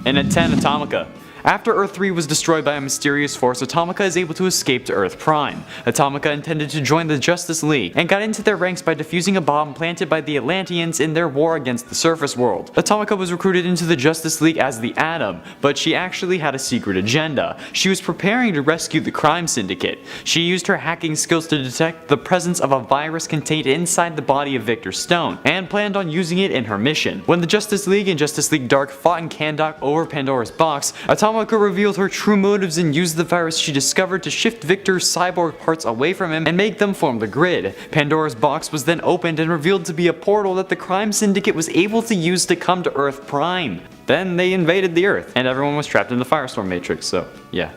And at 10, ATOMICA. After Earth 3 was destroyed by a mysterious force, ATOMICA is able to escape to Earth Prime. ATOMICA intended to join the Justice League, and got into their ranks by defusing a bomb planted by the Atlanteans in their war against the surface world. ATOMICA was recruited into the Justice League as the Atom, but she actually had a secret agenda. She was preparing to rescue the crime syndicate. She used her hacking skills to detect the presence of a virus contained inside the body of Victor Stone, and planned on using it in her mission. When the Justice League and Justice League Dark fought in Kahndaq over Pandora's box, ATOMICA revealed her true motives and used the virus she discovered to shift Victor's cyborg parts away from him and make them form the grid. Pandora's box was then opened and revealed to be a portal that the crime syndicate was able to use to come to Earth Prime. Then they invaded the Earth, and everyone was trapped in the Firestorm Matrix, so yeah.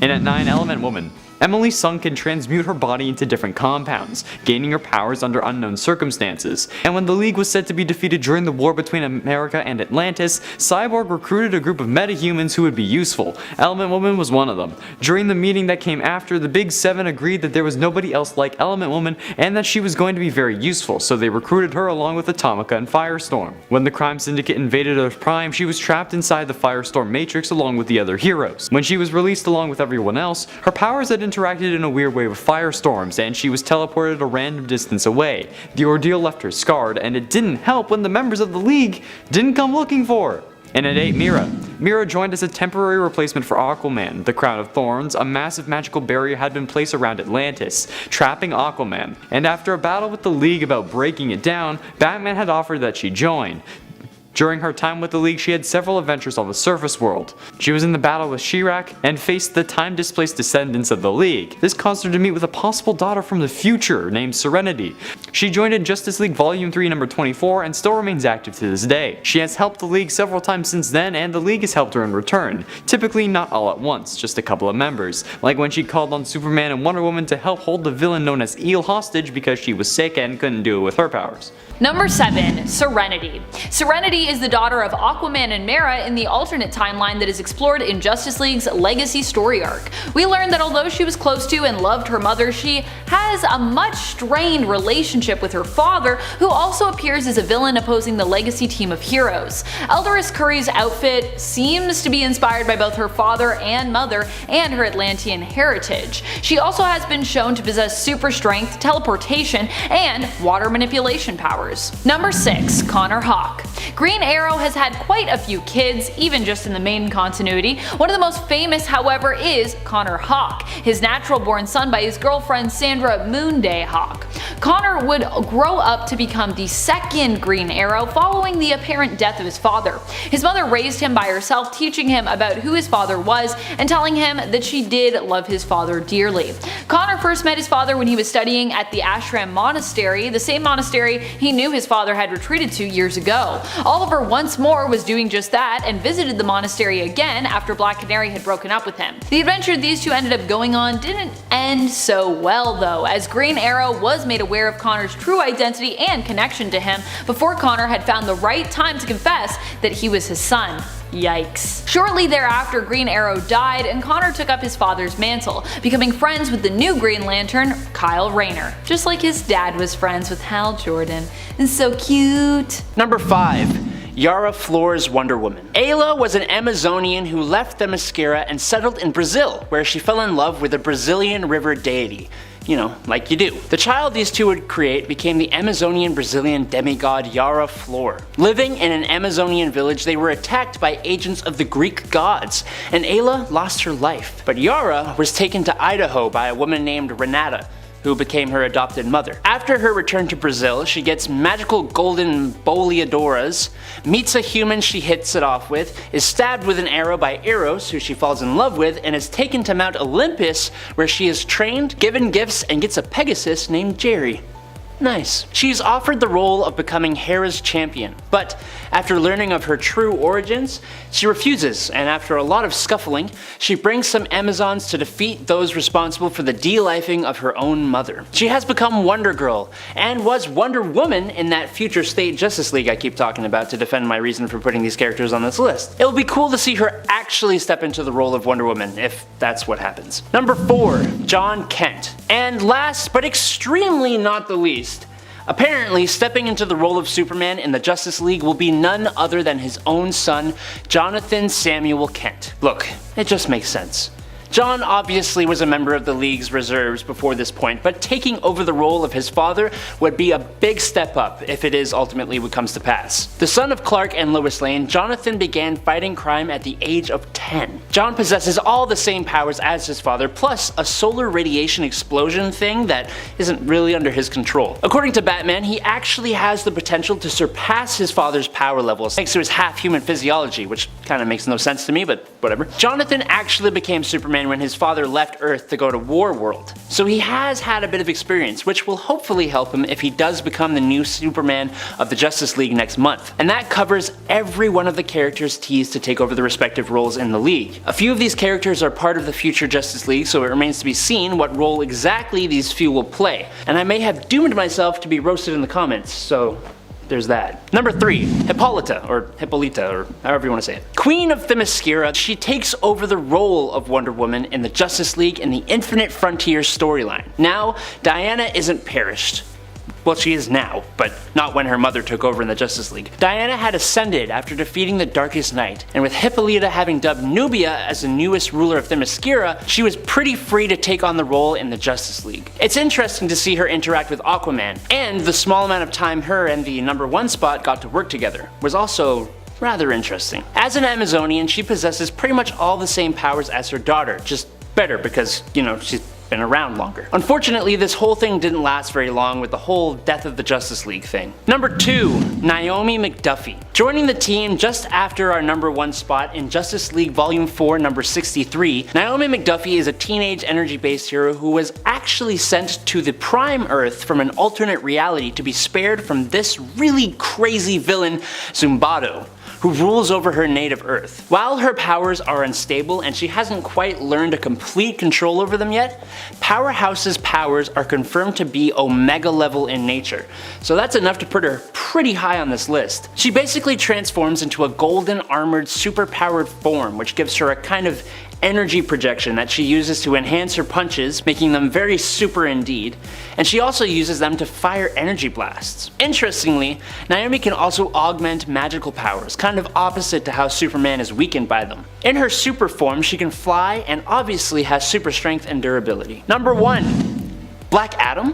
And at 9, Element Woman. Emily Sung can transmute her body into different compounds, gaining her powers under unknown circumstances. And when the League was said to be defeated during the war between America and Atlantis, Cyborg recruited a group of metahumans who would be useful. Element Woman was one of them. During the meeting that came after, the Big Seven agreed that there was nobody else like Element Woman and that she was going to be very useful, so they recruited her along with ATOMICA and Firestorm. When the crime syndicate invaded Earth Prime, she was trapped inside the Firestorm Matrix along with the other heroes. When she was released along with everyone else, her powers had interacted in a weird way with firestorms, and she was teleported a random distance away. The ordeal left her scarred, and it didn't help when the members of the League didn't come looking for her. And at 8, MERA. MERA joined as a temporary replacement for AQUAMAN. The Crown of Thorns, a massive magical barrier, had been placed around Atlantis, trapping AQUAMAN. And after a battle with the League about breaking it down, Batman had offered that she join. During her time with the League, she had several adventures on the surface world. She was in the battle with Shirak and faced the time-displaced descendants of the League. This caused her to meet with a possible daughter from the future named Serenity. She joined in Justice League Volume 3 number 24 and still remains active to this day. She has helped the League several times since then, and the League has helped her in return. Typically not all at once, just a couple of members, like when she called on Superman and Wonder Woman to help hold the villain known as Eel hostage because she was sick and couldn't do it with her powers. Number 7. Serenity. Serenity is the daughter of Aquaman and Mera in the alternate timeline that is explored in Justice League's Legacy story arc. We learn that although she was close to and loved her mother, she has a much strained relationship with her father, who also appears as a villain opposing the Legacy team of heroes. Eldoris Curry's outfit seems to be inspired by both her father and mother and her Atlantean heritage. She also has been shown to possess super strength, teleportation, and water manipulation powers. Number 6. Connor Hawke. Green Arrow has had quite a few kids, even just in the main continuity. One of the most famous, however, is Connor Hawke, his natural-born son by his girlfriend Sandra Moonday Hawke. Connor would grow up to become the second Green Arrow following the apparent death of his father. His mother raised him by herself, teaching him about who his father was and telling him that she did love his father dearly. Connor first met his father when he was studying at the Ashram Monastery, the same monastery he knew his father had retreated to years ago. Oliver once more was doing just that and visited the monastery again after Black Canary had broken up with him. The adventure these two ended up going on didn't end so well though, as Green Arrow was made aware of Connor's true identity and connection to him before Connor had found the right time to confess that he was his son. Yikes. Shortly thereafter, Green Arrow died and Connor took up his father's mantle, becoming friends with the new Green Lantern, Kyle Rayner, just like his dad was friends with Hal Jordan. It's so cute. Number 5. YARA FLOR'S Wonder Woman. Ayla was an Amazonian who left Themyscira and settled in Brazil, where she fell in love with a Brazilian river deity. You know, like you do. The child these two would create became the Amazonian Brazilian demigod Yara Flor. Living in an Amazonian village, they were attacked by agents of the Greek gods, and Ayla lost her life. But Yara was taken to Idaho by a woman named Renata, who became her adopted mother. After her return to Brazil, she gets magical golden boleadoras, meets a human she hits it off with, is stabbed with an arrow by Eros, who she falls in love with, and is taken to Mount Olympus, where she is trained, given gifts, and gets a Pegasus named Jerry. Nice. She's offered the role of becoming Hera's champion, but after learning of her true origins, she refuses, and after a lot of scuffling, she brings some Amazons to defeat those responsible for the de-lifing of her own mother. She has become Wonder Girl, and was Wonder Woman in that future state Justice League I keep talking about to defend my reason for putting these characters on this list. It'll be cool to see her actually step into the role of Wonder Woman, if that's what happens. Number 4. John Kent. And last, but extremely not the least, Apparently, stepping into the role of Superman in the Justice League will be none other than his own son, Jonathan Samuel Kent. Look, it just makes sense. John obviously was a member of the League's reserves before this point, but taking over the role of his father would be a big step up if it is ultimately what comes to pass. The son of Clark and Lois Lane, Jonathan began fighting crime at the age of 10. John possesses all the same powers as his father, plus a solar radiation explosion thing that isn't really under his control. According to Batman, he actually has the potential to surpass his father's power levels thanks to his half-human physiology, which kind of makes no sense to me, but whatever. Jonathan actually became Superman when his father left Earth to go to War World, so he has had a bit of experience, which will hopefully help him if he does become the new Superman of the Justice League next month. And that covers every one of the characters teased to take over the respective roles in the League. A few of these characters are part of the future Justice League, so it remains to be seen what role exactly these few will play. And I may have doomed myself to be roasted in the comments, so there's that. Number 3, HIPPOLYTA, or HIPPOLYTA, or however you want to say it. Queen of Themyscira, she takes over the role of Wonder Woman in the Justice League in the Infinite Frontiers storyline. Now, Diana isn't perished. Well, she is now, but not when her mother took over in the Justice League. Diana had ascended after defeating the Darkest Knight, and with Hippolyta having dubbed Nubia as the newest ruler of Themyscira, she was pretty free to take on the role in the Justice League. It's interesting to see her interact with Aquaman, and the small amount of time her and the number 1 spot got to work together was also rather interesting. As an Amazonian, she possesses pretty much all the same powers as her daughter, just better because, you know, she's been around longer. Unfortunately, this whole thing didn't last very long with the whole death of the Justice League thing. Number 2, NAOMI McDuffie. Joining the team just after our number 1 spot in Justice League Volume 4, number 63, NAOMI McDuffie is a teenage energy-based hero who was actually sent to the Prime Earth from an alternate reality to be spared from this really crazy villain, Zumbado, who rules over her native Earth. While her powers are unstable and she hasn't quite learned a complete control over them yet, Powerhouse's powers are confirmed to be Omega level in nature, so that's enough to put her pretty high on this list. She basically transforms into a golden armored super-powered form, which gives her a kind of energy projection that she uses to enhance her punches, making them very super indeed, and she also uses them to fire energy blasts. Interestingly, NAOMI can also augment magical powers, kind of opposite to how Superman is weakened by them. In her super form, she can fly and obviously has super strength and durability. Number 1, Black Adam?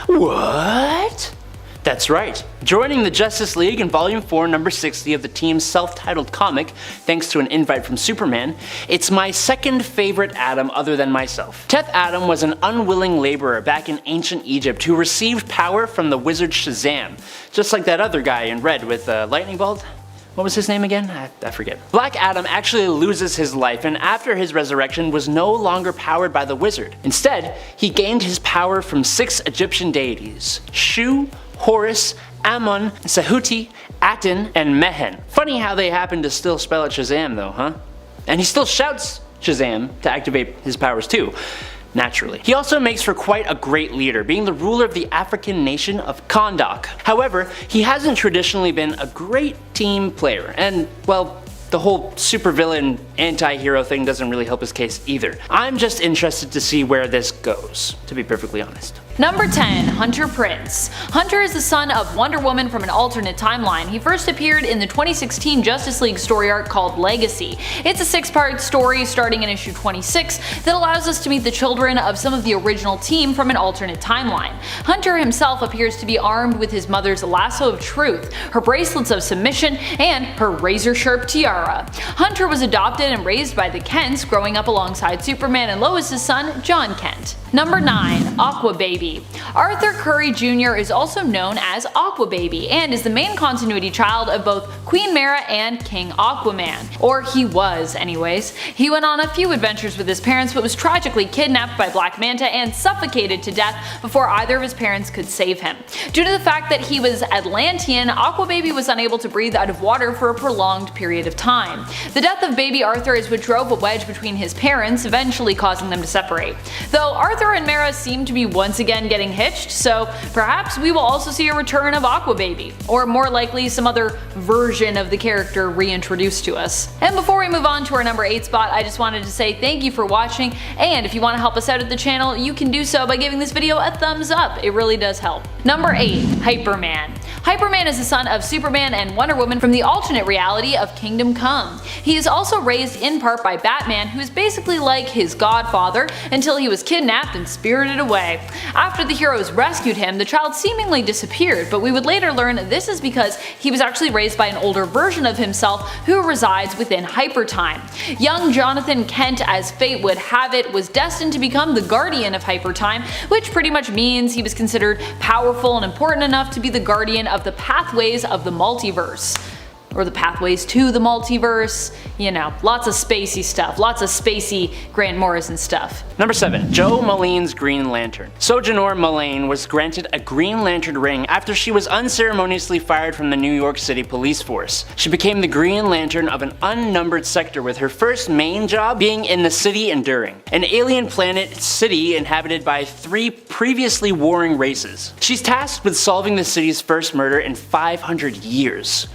What? That's right, joining the Justice League in Volume 4, number 60 of the team's self-titled comic, thanks to an invite from Superman, it's my second favorite Adam other than myself. Teth Adam was an unwilling laborer back in ancient Egypt who received power from the wizard Shazam, just like that other guy in red with a lightning bolt. What was his name again? I forget. Black Adam actually loses his life, and after his resurrection was no longer powered by the wizard. Instead, he gained his power from 6 Egyptian deities: Shu, Horus, Amun, Sehuti, Aten, and Mehen. Funny how they happen to still spell it Shazam though, huh? And he still shouts Shazam to activate his powers too. Naturally. He also makes for quite a great leader, being the ruler of the African nation of Kahndaq. However, he hasn't traditionally been a great team player, and, well, the whole supervillain anti-hero thing doesn't really help his case either. I'm just interested to see where this goes, to be perfectly honest. Number 10, Hunter Prince. Hunter is the son of Wonder Woman from an alternate timeline. He first appeared in the 2016 Justice League story arc called Legacy. It's a 6-part story starting in issue 26 that allows us to meet the children of some of the original team from an alternate timeline. Hunter himself appears to be armed with his mother's lasso of truth, her bracelets of submission, and her razor-sharp tiara. Hunter was adopted and raised by the Kents, growing up alongside Superman and Lois' son, John Kent. Number 9, Aqua Baby. Arthur Curry Jr. is also known as Aqua Baby and is the main continuity child of both Queen Mera and King Aquaman. Or he was anyways. He went on a few adventures with his parents but was tragically kidnapped by Black Manta and suffocated to death before either of his parents could save him. Due to the fact that he was Atlantean, Aqua Baby was unable to breathe out of water for a prolonged period of time. The death of baby Arthur is what drove a wedge between his parents, eventually causing them to separate. Though Arthur and Mera seem to be once again again getting hitched, so perhaps we will also see a return of Aqua Baby, or more likely some other version of the character reintroduced to us. And before we move on to our number 8 spot, I just wanted to say thank you for watching, and if you want to help us out at the channel, you can do so by giving this video a thumbs up. It really does help. Number 8. Hyperman. Hyperman is the son of Superman and Wonder Woman from the alternate reality of Kingdom Come. He is also raised in part by Batman, who is basically like his godfather until he was kidnapped and spirited away. After the heroes rescued him, the child seemingly disappeared, but we would later learn this is because he was actually raised by an older version of himself who resides within Hypertime. Young Jonathan Kent, as fate would have it, was destined to become the guardian of Hypertime, which pretty much means he was considered powerful and important enough to be the guardian of the pathways of the multiverse. Or the pathways to the multiverse, you know, lots of spacey stuff, lots of spacey Grant Morrison stuff. Number 7. Jo Malane's Green Lantern. Sojourner Malane was granted a Green Lantern ring after she was unceremoniously fired from the New York City police force. She became the Green Lantern of an unnumbered sector, with her first main job being in the City Enduring, an alien planet city inhabited by 3 previously warring races. She's tasked with solving the city's first murder in 500 years.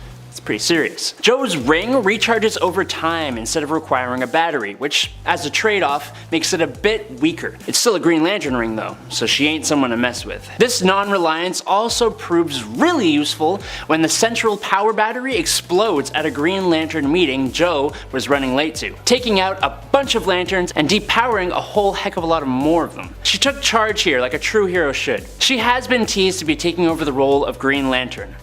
Pretty serious. Jo's ring recharges over time instead of requiring a battery, which, as a trade-off, makes it a bit weaker. It's still a Green Lantern ring though, so she ain't someone to mess with. This non-reliance also proves really useful when the central power battery explodes at a Green Lantern meeting Jo was running late to, taking out a bunch of lanterns and depowering a whole heck of a lot more of them. She took charge here like a true hero should. She has been teased to be taking over the role of Green Lantern.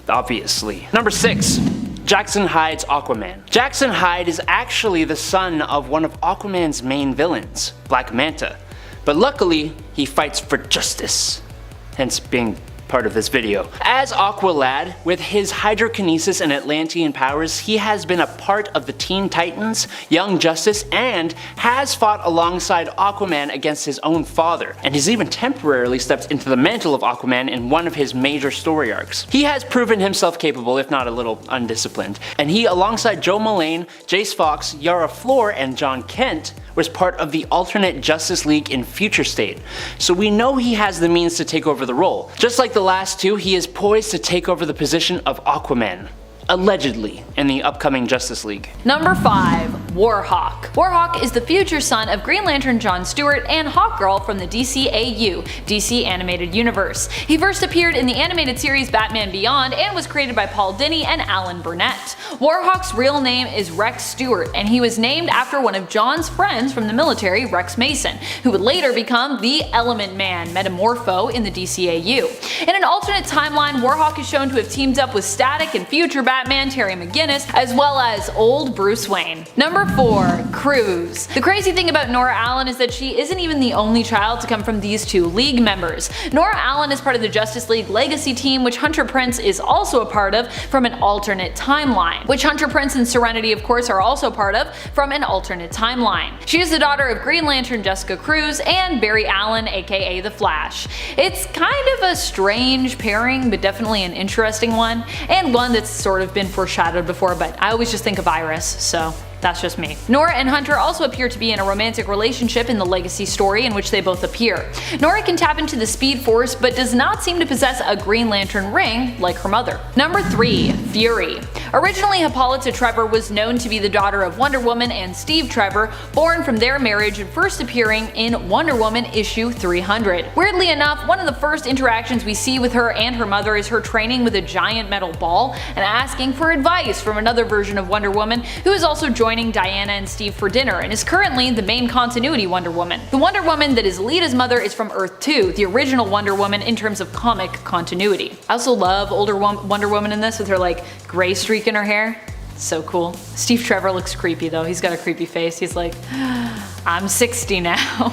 Obviously. Number 6. Jackson Hyde's Aquaman. Jackson Hyde is actually the son of one of Aquaman's main villains, Black Manta. But luckily, he fights for justice, hence being part of this video. As Aqualad, with his hydrokinesis and Atlantean powers, he has been a part of the Teen Titans, Young Justice, and has fought alongside Aquaman against his own father, and has even temporarily stepped into the mantle of Aquaman in one of his major story arcs. He has proven himself capable, if not a little undisciplined, and he, alongside Jo Malane, Jace Fox, Yara Flor, and John Kent, was part of the alternate Justice League in Future State, so we know he has the means to take over the role. Just like the last two, he is poised to take over the position of Aquaman, allegedly, in the upcoming Justice League. Number 5. WARHAWK. WARHAWK is the future son of Green Lantern John Stewart and HAWKGIRL from the DCEU, DC Animated Universe. He first appeared in the animated series Batman Beyond and was created by Paul Dini and Alan Burnett. WARHAWK's real name is Rex Stewart, and he was named after one of John's friends from the military, Rex Mason, who would later become the Element Man, Metamorpho, in the DCAU. In an alternate timeline, WARHAWK is shown to have teamed up with Static and future Batman Terry McGinnis, as well as old Bruce Wayne. Number 4. CRUZ. The crazy thing about Nora Allen is that she isn't even the only child to come from these two League members. Nora Allen is part of the Justice League Legacy team, which Hunter Prince is also a part of from an alternate timeline, which Hunter Prince and Serenity of course are also part of from an alternate timeline. She is the daughter of Green Lantern Jessica Cruz and Barry Allen, aka The Flash. It's kind of a strange pairing, but definitely an interesting one, and one that's sort of been foreshadowed before, but I always just think of Iris, so that's just me. Nora and Hunter also appear to be in a romantic relationship in the Legacy story in which they both appear. Nora can tap into the Speed Force but does not seem to possess a Green Lantern ring like her mother. Number 3. Fury. Originally, Hippolyta Trevor was known to be the daughter of Wonder Woman and Steve Trevor, born from their marriage and first appearing in Wonder Woman issue 300. Weirdly enough, one of the first interactions we see with her and her mother is her training with a giant metal ball and asking for advice from another version of Wonder Woman, who is also joining Diana and Steve for dinner and is currently the main continuity Wonder Woman. The Wonder Woman that is Lita's mother is from Earth 2, the original Wonder Woman in terms of comic continuity. I also love older Wonder Woman in this with her like gray streak in her hair. So cool. Steve Trevor looks creepy though. He's got a creepy face. He's like, I'm 60 now.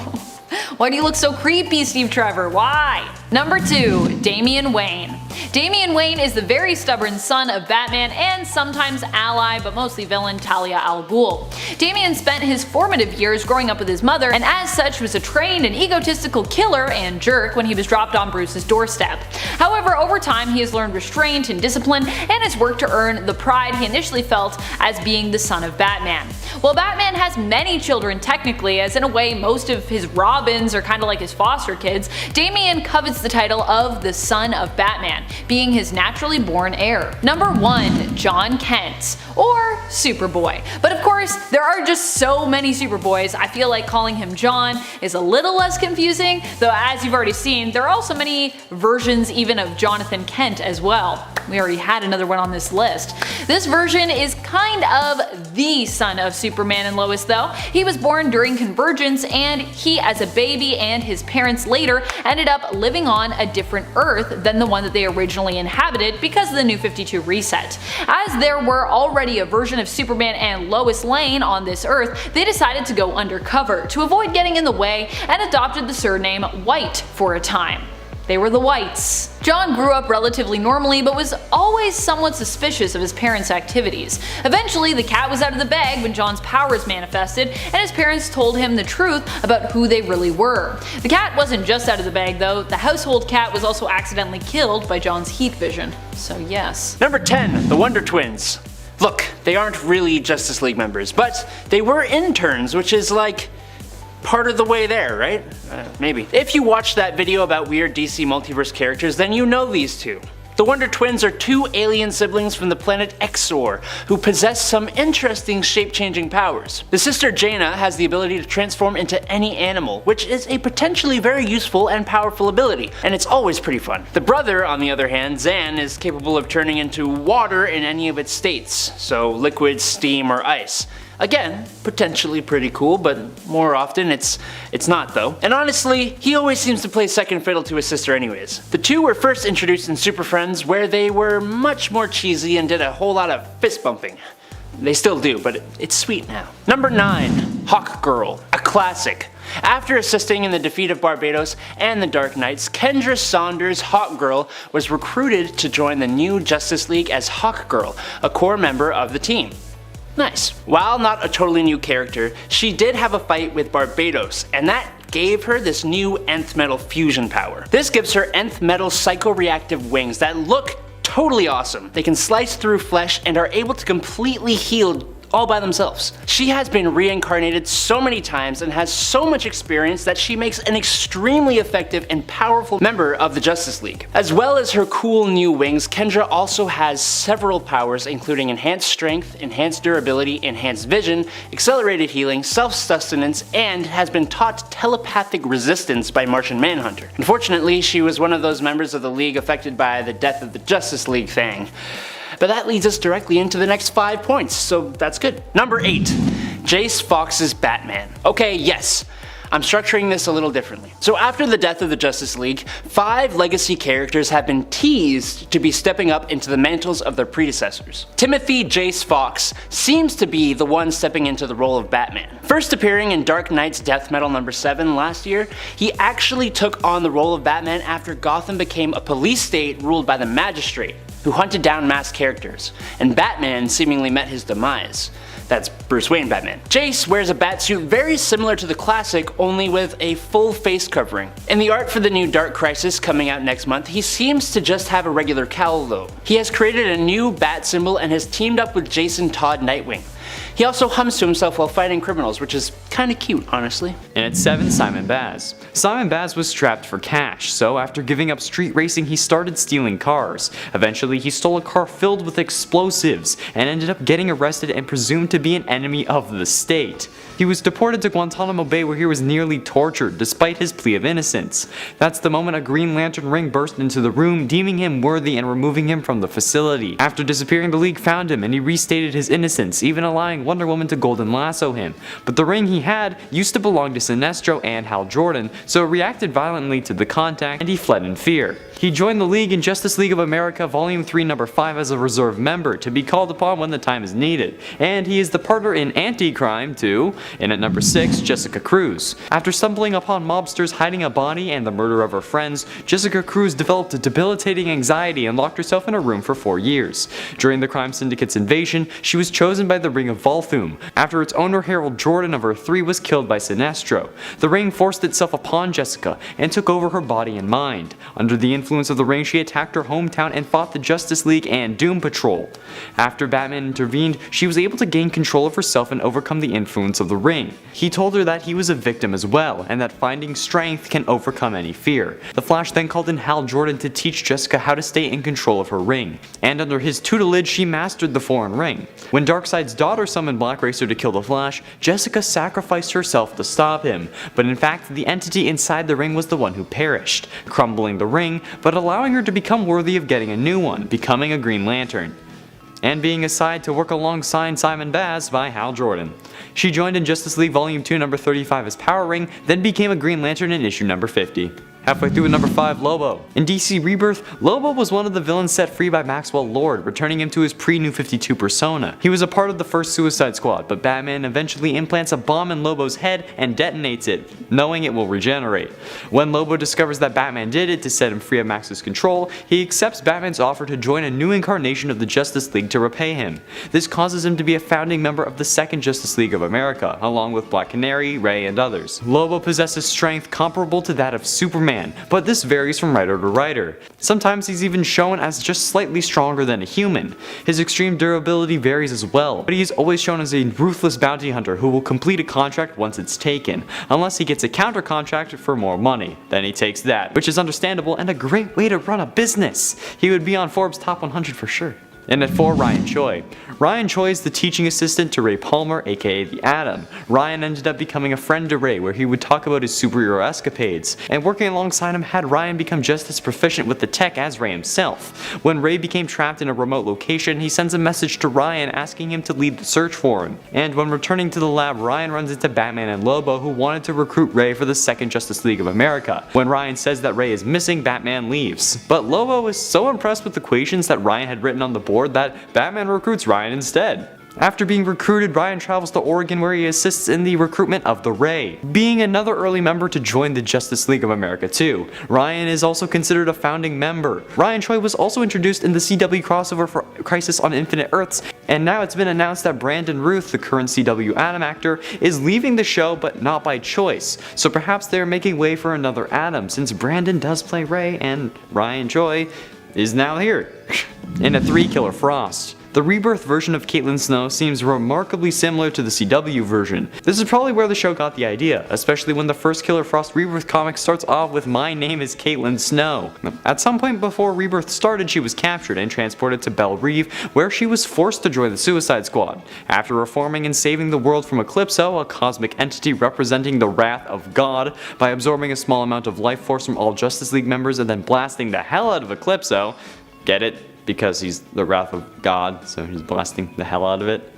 Why do you look so creepy, Steve Trevor? Why? Number 2. Damian Wayne. Damian Wayne is the very stubborn son of Batman and sometimes ally, but mostly villain, Talia al Ghul. Damian spent his formative years growing up with his mother, and as such was a trained and egotistical killer and jerk when he was dropped on Bruce's doorstep. However, over time he has learned restraint and discipline and has worked to earn the pride he initially felt as being the son of Batman. While Batman has many children technically, as in a way most of his Robins are kinda like his foster kids, Damian covets the title of the son of Batman, being his naturally born heir. Number 1. John Kent, or Superboy. But of course, there are just so many Superboys, I feel like calling him John is a little less confusing, though as you've already seen, there are also many versions even of Jonathan Kent as well. We already had another one on this list. This version is kind of the son of Superman and Lois though. He was born during Convergence, and he as a baby and his parents later ended up living on a different Earth than the one that they originally inhabited because of the New 52 reset. As there were already a version of Superman and Lois Lane on this Earth, they decided to go undercover to avoid getting in the way and adopted the surname White for a time. They were the Whites. John grew up relatively normally, but was always somewhat suspicious of his parents' activities. Eventually, the cat was out of the bag when John's powers manifested, and his parents told him the truth about who they really were. The cat wasn't just out of the bag though, the household cat was also accidentally killed by John's heat vision. So yes. Number 10. The Wonder Twins. Look, they aren't really Justice League members, but they were interns, which is like part of the way there, right? Maybe. If you watched that video about weird DC multiverse characters, then you know these two. The Wonder Twins are two alien siblings from the planet Exor, who possess some interesting shape-changing powers. The sister Jaina has the ability to transform into any animal, which is a potentially very useful and powerful ability, and it's always pretty fun. The brother, on the other hand, Zan, is capable of turning into water in any of its states, so liquid, steam, or ice. Again, potentially pretty cool, but more often it's not though. And honestly, he always seems to play second fiddle to his sister anyways. The two were first introduced in Super Friends, where they were much more cheesy and did a whole lot of fist bumping. They still do, but it's sweet now. Number 9. HAWKGIRL, a classic. After assisting in the defeat of Barbados and the Dark Knights, Kendra Saunders' HAWKGIRL was recruited to join the new Justice League as HAWKGIRL, a core member of the team. Nice. While not a totally new character, she did have a fight with Barbados, and that gave her this new nth metal fusion power. This gives her nth metal psychoreactive wings that look totally awesome. They can slice through flesh and are able to completely heal all by themselves. She has been reincarnated so many times and has so much experience that she makes an extremely effective and powerful member of the Justice League. As well as her cool new wings, Kendra also has several powers including enhanced strength, enhanced durability, enhanced vision, accelerated healing, self-sustenance, and has been taught telepathic resistance by Martian Manhunter. Unfortunately, she was one of those members of the League affected by the death of the Justice League thing. But that leads us directly into the next 5 points, so that's good. Number 8. Jace Fox's Batman. Okay, yes, I'm structuring this a little differently. So after the death of the Justice League, 5 legacy characters have been teased to be stepping up into the mantles of their predecessors. Timothy Jace Fox seems to be the one stepping into the role of Batman. First appearing in Dark Knight's Death Metal number 7 last year, he actually took on the role of Batman after Gotham became a police state ruled by the Magistrate, who hunted down masked characters, and Batman seemingly met his demise. That's Bruce Wayne Batman. Jace wears a batsuit very similar to the classic, only with a full face covering. In the art for the new Dark Crisis coming out next month, he seems to just have a regular cowl though. He has created a new bat symbol and has teamed up with Jason Todd Nightwing. He also hums to himself while fighting criminals, which is kinda cute, honestly. And at 7, Simon Baz. Simon Baz was strapped for cash, so after giving up street racing he started stealing cars. Eventually he stole a car filled with explosives, and ended up getting arrested and presumed to be an enemy of the state. He was deported to Guantanamo Bay where he was nearly tortured, despite his plea of innocence. That's the moment a Green Lantern ring burst into the room, deeming him worthy and removing him from the facility. After disappearing, the League found him and he restated his innocence, even allowing and Wonder Woman to golden lasso him, but the ring he had used to belong to Sinestro and Hal Jordan, so it reacted violently to the contact and he fled in fear. He joined the League in Justice League of America Volume 3 number 5 as a reserve member to be called upon when the time is needed, and he is the partner in Anti-Crime to, and at number 6, Jessica Cruz. After stumbling upon mobsters hiding a body and the murder of her friends, Jessica Cruz developed a debilitating anxiety and locked herself in a room for 4 years. During the crime syndicate's invasion, she was chosen by the Ring of Volthoom, after its owner Harold Jordan of Earth 3 was killed by Sinestro. The ring forced itself upon Jessica and took over her body and mind. Under the influence of the ring, she attacked her hometown and fought the Justice League and Doom Patrol. After Batman intervened, she was able to gain control of herself and overcome the influence of the ring. He told her that he was a victim as well, and that finding strength can overcome any fear. The Flash then called in Hal Jordan to teach Jessica how to stay in control of her ring, and under his tutelage she mastered the foreign ring. When Darkseid's daughter summoned Black Racer to kill the Flash, Jessica sacrificed herself to stop him, but in fact the entity inside the ring was the one who perished, crumbling the ring, but allowing her to become worthy of getting a new one, becoming a Green Lantern, and being assigned to work alongside Simon Baz by Hal Jordan. She joined in Justice League Volume 2 number 35 as Power Ring, then became a Green Lantern in issue number 50. Halfway through at number 5, Lobo. In DC Rebirth, Lobo was one of the villains set free by Maxwell Lord, returning him to his pre-New 52 persona. He was a part of the first Suicide Squad, but Batman eventually implants a bomb in Lobo's head and detonates it, knowing it will regenerate. When Lobo discovers that Batman did it to set him free of Max's control, he accepts Batman's offer to join a new incarnation of the Justice League to repay him. This causes him to be a founding member of the Second Justice League of America, along with Black Canary, Ray, and others. Lobo possesses strength comparable to that of Superman, but this varies from writer to writer. Sometimes he's even shown as just slightly stronger than a human. His extreme durability varies as well, but he is always shown as a ruthless bounty hunter who will complete a contract once it's taken, unless he gets a counter contract for more money. Then he takes that, which is understandable and a great way to run a business. He would be on Forbes Top 100 for sure. And at 4, Ryan Choi. Ryan Choi is the teaching assistant to Ray Palmer, aka the Atom. Ryan ended up becoming a friend to Ray, where he would talk about his superhero escapades, and working alongside him had Ryan become just as proficient with the tech as Ray himself. When Ray became trapped in a remote location, he sends a message to Ryan asking him to lead the search for him. And when returning to the lab, Ryan runs into Batman and Lobo, who wanted to recruit Ray for the Second Justice League of America. When Ryan says that Ray is missing, Batman leaves. But Lobo is so impressed with the equations that Ryan had written on the board that Batman recruits Ryan instead. After being recruited, Ryan travels to Oregon where he assists in the recruitment of the Ray, being another early member to join the Justice League of America too. Ryan is also considered a founding member. Ryan Choi was also introduced in the CW crossover for Crisis on Infinite Earths, and now it's been announced that Brandon Routh, the current CW Atom actor, is leaving the show but not by choice, so perhaps they're making way for another Atom since Brandon does play Ray and Ryan Choi is now here. And at 3, Killer Frost. The Rebirth version of Caitlin Snow seems remarkably similar to the CW version. This is probably where the show got the idea, especially when the first Killer Frost Rebirth comic starts off with "My name is Caitlin Snow." At some point before Rebirth started, she was captured and transported to Belle Reve, where she was forced to join the Suicide Squad. After reforming and saving the world from Eclipso, a cosmic entity representing the wrath of God, by absorbing a small amount of life force from all Justice League members and then blasting the hell out of Eclipso, get it? Because he's the wrath of God, so he's blasting the hell out of it.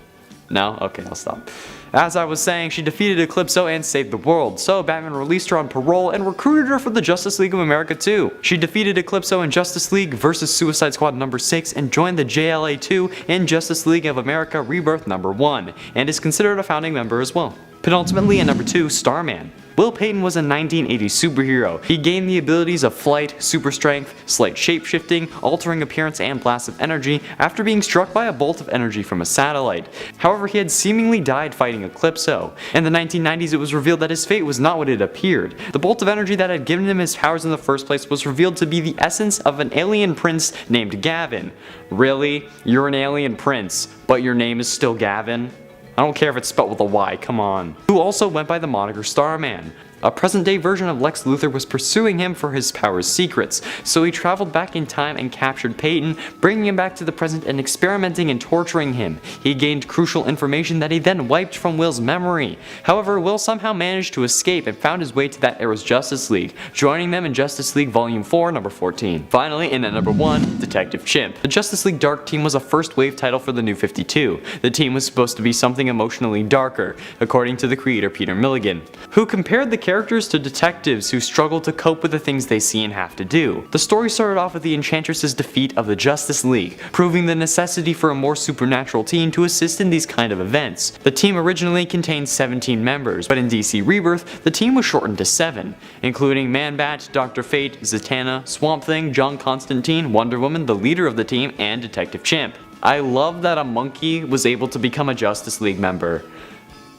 No? Okay, I'll stop. As I was saying, she defeated Eclipso and saved the world, so Batman released her on parole and recruited her for the Justice League of America too. She defeated Eclipso in Justice League vs. Suicide Squad number 6 and joined the JLA2 in Justice League of America Rebirth number 1, and is considered a founding member as well. Penultimately, at number 2, Starman. Will Payton was a 1980s superhero. He gained the abilities of flight, super strength, slight shapeshifting, altering appearance, and blasts of energy after being struck by a bolt of energy from a satellite. However, he had seemingly died fighting Eclipso. In the 1990s, it was revealed that his fate was not what it appeared. The bolt of energy that had given him his powers in the first place was revealed to be the essence of an alien prince named Gavin. Really? You're an alien prince, but your name is still Gavin? I don't care if it's spelled with a Y, come on. Who also went by the moniker Starman. A present-day version of Lex Luthor was pursuing him for his power's secrets, so he traveled back in time and captured Peyton, bringing him back to the present and experimenting and torturing him. He gained crucial information that he then wiped from Will's memory. However, Will somehow managed to escape and found his way to that era's Justice League, joining them in Justice League Volume 4, number 14. Finally, in at number 1, Detective Chimp. The Justice League Dark Team was a first-wave title for the New 52. The team was supposed to be something emotionally darker, according to the creator Peter Milligan, who compared the characters to detectives who struggle to cope with the things they see and have to do. The story started off with the Enchantress's defeat of the Justice League, proving the necessity for a more supernatural team to assist in these kind of events. The team originally contained 17 members, but in DC Rebirth, the team was shortened to 7, including Man-Bat, Dr. Fate, Zatanna, Swamp Thing, John Constantine, Wonder Woman, the leader of the team, and Detective Chimp. I love that a monkey was able to become a Justice League member.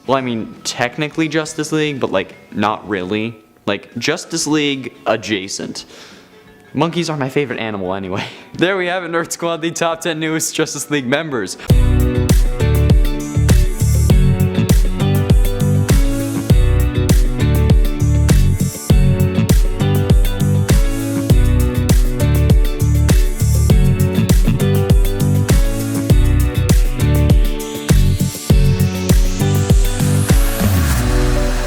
Well, I mean, technically Justice League, but like, not really. Like, Justice League adjacent. Monkeys are my favorite animal anyway. There we have it, Nerd Squad, the top 10 newest Justice League members.